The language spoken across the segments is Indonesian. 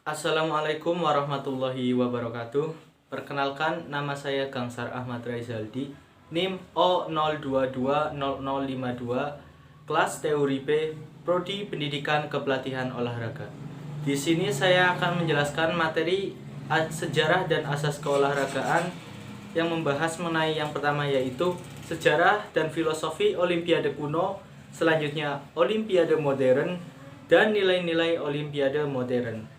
Assalamualaikum warahmatullahi wabarakatuh. Perkenalkan, nama saya Gangsar Ahmad Raizaldi, NIM O02200052, kelas Teori B, Prodi Pendidikan Kepelatihan Olahraga. Di sini saya akan menjelaskan materi sejarah dan asas keolahragaan yang membahas mengenai yang pertama yaitu sejarah dan filosofi Olimpiade kuno, selanjutnya Olimpiade modern, dan nilai-nilai Olimpiade modern.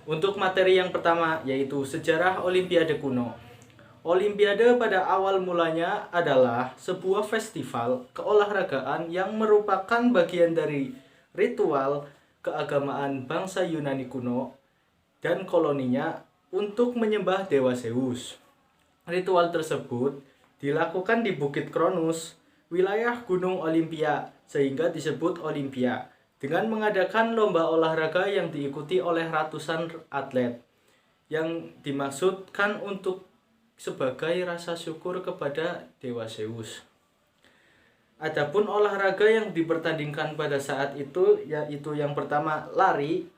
Untuk materi yang pertama yaitu sejarah Olimpiade kuno. Olimpiade pada awal mulanya adalah sebuah festival keolahragaan yang merupakan bagian dari ritual keagamaan bangsa Yunani kuno dan koloninya untuk menyembah dewa Zeus. Ritual tersebut dilakukan di Bukit Kronus, wilayah Gunung Olimpia, sehingga disebut Olimpia, dengan mengadakan lomba olahraga yang diikuti oleh ratusan atlet, yang dimaksudkan untuk sebagai rasa syukur kepada dewa Zeus. Adapun olahraga yang dipertandingkan pada saat itu yaitu yang pertama lari,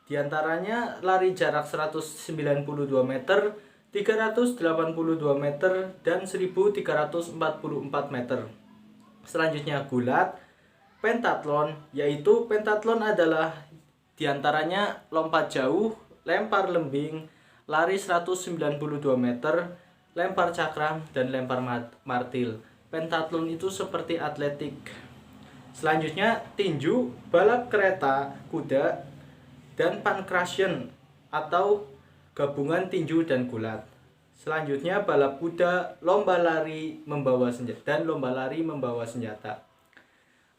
diantaranya lari jarak 192 meter, 382 meter, dan 1344 meter. Selanjutnya gulat, pentathlon, yaitu pentathlon adalah diantaranya lompat jauh, lempar lembing, lari 192 meter, lempar cakram, dan lempar martil. Pentathlon itu seperti atletik. Selanjutnya tinju, balap kereta, kuda, dan pancration atau gabungan tinju dan gulat. Selanjutnya balap kuda, lomba lari membawa senjata, dan lomba lari membawa senjata.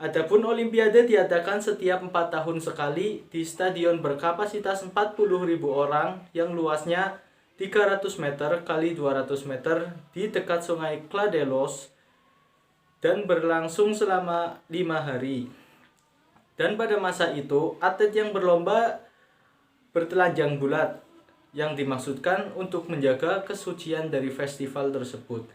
Adapun Olimpiade diadakan setiap 4 tahun sekali di stadion berkapasitas 40.000 orang yang luasnya 300 meter x 200 meter di dekat sungai Kladelos dan berlangsung selama 5 hari. Dan pada masa itu, atlet yang berlomba bertelanjang bulat yang dimaksudkan untuk menjaga kesucian dari festival tersebut.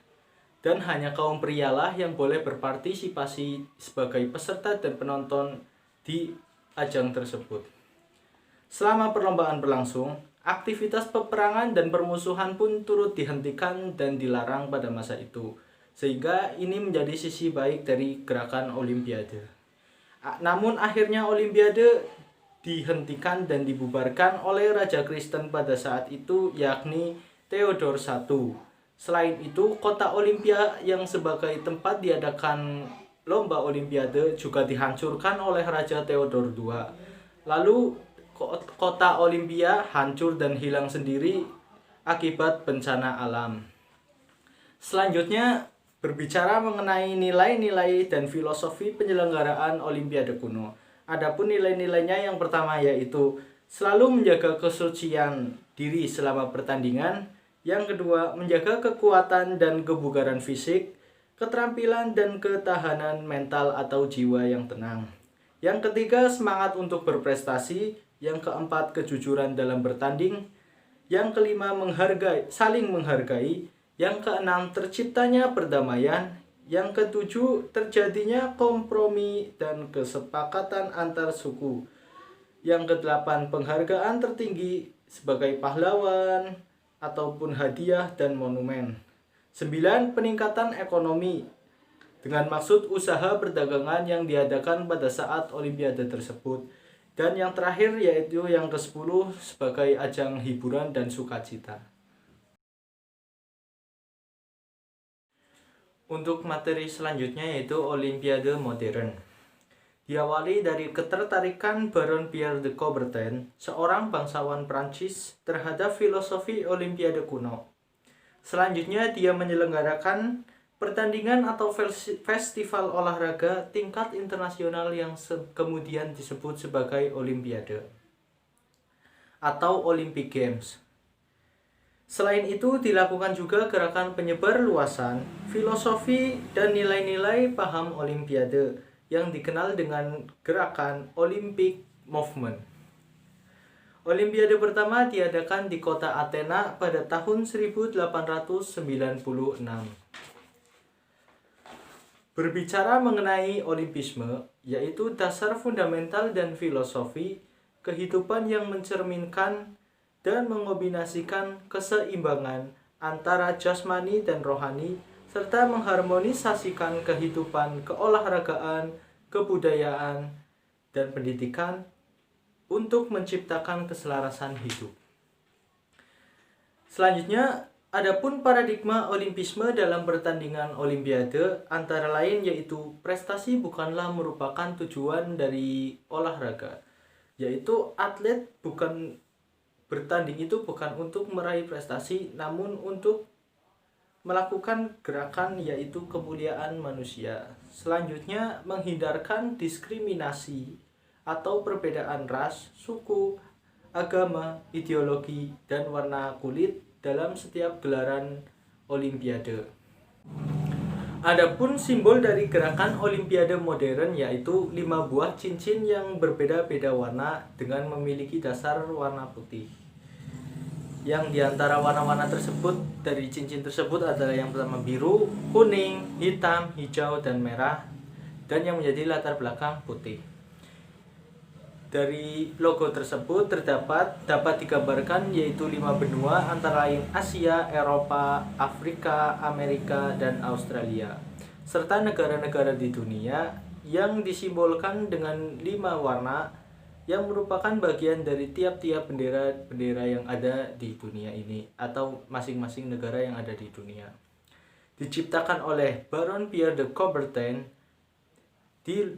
Dan hanya kaum prialah yang boleh berpartisipasi sebagai peserta dan penonton di ajang tersebut. Selama perlombaan berlangsung, aktivitas peperangan dan permusuhan pun turut dihentikan dan dilarang pada masa itu, sehingga ini menjadi sisi baik dari gerakan Olimpiade. Namun akhirnya Olimpiade dihentikan dan dibubarkan oleh Raja Kristen pada saat itu, yakni Theodor I. Selain itu, kota Olimpia yang sebagai tempat diadakan lomba Olimpiade juga dihancurkan oleh Raja Theodor II. Lalu kota Olimpia hancur dan hilang sendiri akibat bencana alam. Selanjutnya berbicara mengenai nilai-nilai dan filosofi penyelenggaraan Olimpiade kuno. Adapun nilai-nilainya yang pertama yaitu selalu menjaga kesucian diri selama pertandingan. Yang kedua, menjaga kekuatan dan kebugaran fisik, keterampilan dan ketahanan mental atau jiwa yang tenang. Yang ketiga, semangat untuk berprestasi. Yang keempat, kejujuran dalam bertanding. Yang kelima, saling menghargai. Yang keenam, terciptanya perdamaian. Yang ketujuh, terjadinya kompromi dan kesepakatan antar suku. Yang kedelapan, penghargaan tertinggi sebagai pahlawan ataupun hadiah dan monumen. 9. Peningkatan ekonomi dengan maksud usaha perdagangan yang diadakan pada saat Olimpiade tersebut. Dan yang terakhir yaitu yang ke-10 sebagai ajang hiburan dan sukacita. Untuk materi selanjutnya yaitu Olimpiade modern. Diawali dari ketertarikan Baron Pierre de Coubertin, seorang bangsawan Prancis, terhadap filosofi Olimpiade kuno. Selanjutnya dia menyelenggarakan pertandingan atau festival olahraga tingkat internasional yang kemudian disebut sebagai Olimpiade atau Olympic Games. Selain itu dilakukan juga gerakan penyebar luasan, filosofi dan nilai-nilai paham Olimpiade yang dikenal dengan gerakan Olympic Movement. Olimpiade pertama diadakan di kota Athena pada tahun 1896. Berbicara mengenai olimpisme, yaitu dasar fundamental dan filosofi kehidupan yang mencerminkan dan mengombinasikan keseimbangan antara jasmani dan rohani, serta mengharmonisasikan kehidupan keolahragaan, kebudayaan, dan pendidikan untuk menciptakan keselarasan hidup. Selanjutnya, adapun paradigma olimpisme dalam pertandingan olimpiade antara lain yaitu prestasi bukanlah merupakan tujuan dari olahraga, yaitu atlet bukan bertanding itu bukan untuk meraih prestasi namun untuk melakukan gerakan yaitu kemuliaan manusia. Selanjutnya, menghindarkan diskriminasi atau perbedaan ras, suku, agama, ideologi, dan warna kulit dalam setiap gelaran olimpiade. Adapun simbol dari gerakan olimpiade modern yaitu 5 buah cincin yang berbeda-beda warna dengan memiliki dasar warna putih. Yang diantara warna-warna tersebut dari cincin tersebut adalah yang pertama biru, kuning, hitam, hijau, dan merah, dan yang menjadi latar belakang putih. Dari logo tersebut dapat digambarkan yaitu 5 benua antara lain Asia, Eropa, Afrika, Amerika, dan Australia, serta negara-negara di dunia yang disimbolkan dengan 5 warna yang merupakan bagian dari tiap-tiap bendera yang ada di dunia ini atau masing-masing negara yang ada di dunia. Diciptakan oleh Baron Pierre de Coubertin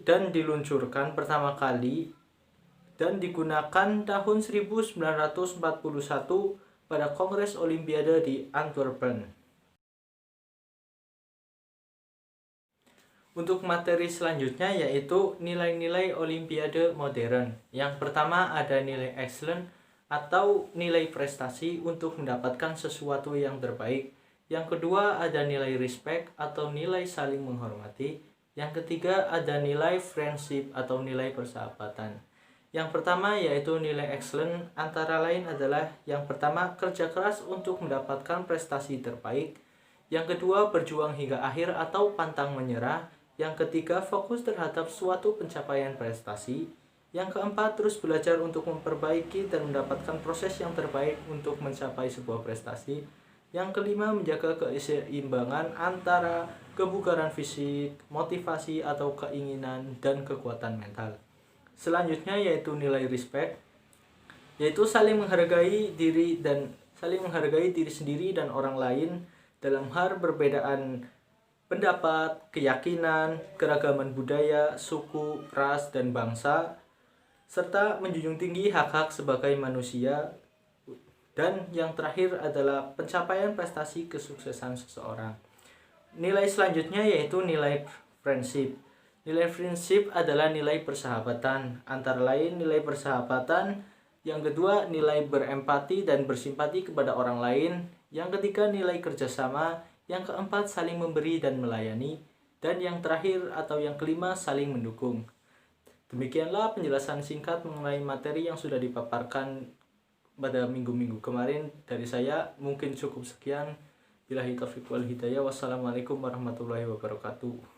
dan diluncurkan pertama kali dan digunakan tahun 1941 pada Kongres Olimpiade di Antwerpen. Untuk materi selanjutnya yaitu nilai-nilai olimpiade modern. Yang pertama ada nilai excellent atau nilai prestasi untuk mendapatkan sesuatu yang terbaik. Yang kedua ada nilai respect atau nilai saling menghormati. Yang ketiga ada nilai friendship atau nilai persahabatan. Yang pertama yaitu nilai excellent antara lain adalah yang pertama kerja keras untuk mendapatkan prestasi terbaik. Yang kedua berjuang hingga akhir atau pantang menyerah. Yang ketiga, fokus terhadap suatu pencapaian prestasi. Yang keempat, terus belajar untuk memperbaiki dan mendapatkan proses yang terbaik untuk mencapai sebuah prestasi. Yang kelima, menjaga keseimbangan antara kebugaran fisik, motivasi atau keinginan, dan kekuatan mental. Selanjutnya yaitu nilai respect, yaitu saling menghargai diri sendiri dan orang lain dalam hal perbedaan pendapat, keyakinan, keragaman budaya, suku, ras, dan bangsa, serta menjunjung tinggi hak-hak sebagai manusia. Dan yang terakhir adalah pencapaian prestasi kesuksesan seseorang. Nilai selanjutnya yaitu nilai friendship. Nilai friendship adalah nilai persahabatan. Antara lain nilai persahabatan, yang kedua nilai berempati dan bersimpati kepada orang lain, yang ketiga nilai kerjasama, yang keempat saling memberi dan melayani, dan yang terakhir atau yang kelima saling mendukung. Demikianlah penjelasan singkat mengenai materi yang sudah dipaparkan pada minggu-minggu kemarin dari saya. Mungkin cukup sekian. Billahi taufiq wal hidayah. Wassalamualaikum warahmatullahi wabarakatuh.